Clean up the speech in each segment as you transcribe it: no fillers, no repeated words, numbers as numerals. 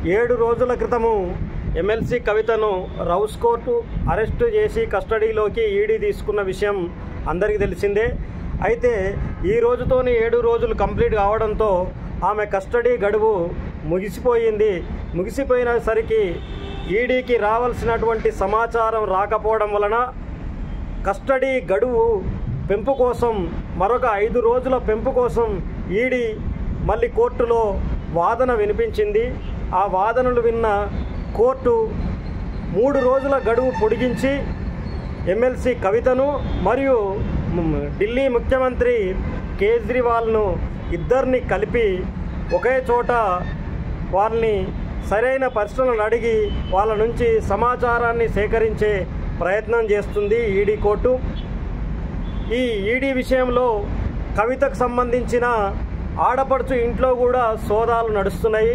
7 రోజుల క్రితము ఎమ్మెల్సీ కవితను రౌస్ కోర్టు అరెస్టు చేసి కస్టడీలోకి ఈడీ తీసుకున్న విషయం అందరికీ తెలిసిందే. అయితే ఈ రోజుతోని 7 రోజులు కంప్లీట్ కావడంతో ఆమె కస్టడీ గడువు ముగిసిపోయినసరికి ఈడీకి రావాల్సినటువంటి సమాచారం రాకపోవడం వలన కస్టడీ గడువు పెంపు కోసం మరొక 5 రోజుల పెంపు కోసం ఈడీ మళ్ళీ కోర్టులో వాదన వినిపించింది. ఆ వాదనలు విన్న కోర్టు 3 రోజుల గడువు పొడిగించి ఎమ్మెల్సీ కవితను మరియు ఢిల్లీ ముఖ్యమంత్రి కేజ్రీవాల్ను ఇద్దరిని కలిపి ఒకే చోట వాళ్ళని సరైన ప్రశ్నలను అడిగి వాళ్ళ నుంచి సమాచారాన్ని సేకరించే ప్రయత్నం చేస్తుంది ఈడీ కోర్టు. ఈ ఈడీ విషయంలో కవితకు సంబంధించిన ఆడపడుచు ఇంట్లో కూడా సోదాలు నడుస్తున్నాయి.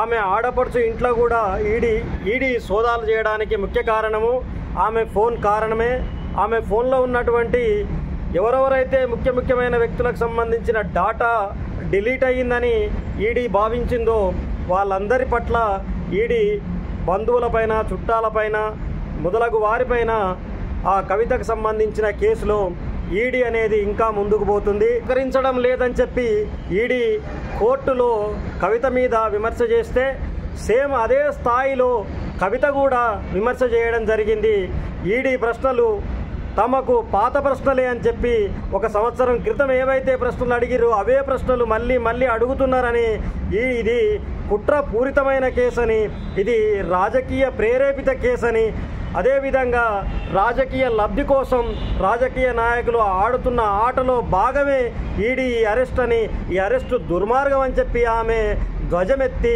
ఆమె ఆడపడుచు ఇంట్లో కూడా ఈడీ సోదాలు చేయడానికి ముఖ్య కారణము ఆమె ఫోన్ కారణమే. ఆమె ఫోన్లో ఉన్నటువంటి ఎవరెవరైతే ముఖ్యమైన వ్యక్తులకు సంబంధించిన డాటా డిలీట్ అయ్యిందని ఈడీ భావించిందో వాళ్ళందరి పట్ల ఈడీ బంధువులపైన, చుట్టాలపైన మొదలగు వారిపైన ఆ కవితకు సంబంధించిన కేసులో ఈడీ అనేది ఇంకా ముందుకు పోతుంది. సహకరించడం లేదని చెప్పి ఈడీ కోర్టులో కవిత మీద విమర్శ చేస్తే సేమ్ అదే స్థాయిలో కవిత కూడా విమర్శ చేయడం జరిగింది. ఈడీ ప్రశ్నలు తమకు పాత ప్రశ్నలే అని చెప్పి 1 సంవత్సరం క్రితం ఏవైతే ప్రశ్నలు అడిగిరో అవే ప్రశ్నలు మళ్ళీ అడుగుతున్నారని, ఇది కుట్రపూరితమైన కేసని, ఇది రాజకీయ ప్రేరేపిత కేసని, అదేవిధంగా రాజకీయ లబ్ధి కోసం రాజకీయ నాయకులు ఆడుతున్న ఆటలో భాగమే ఈడీ అరెస్ట్ అని, ఈ అరెస్టు దుర్మార్గం అని చెప్పి ఆమె ధ్వజమెత్తి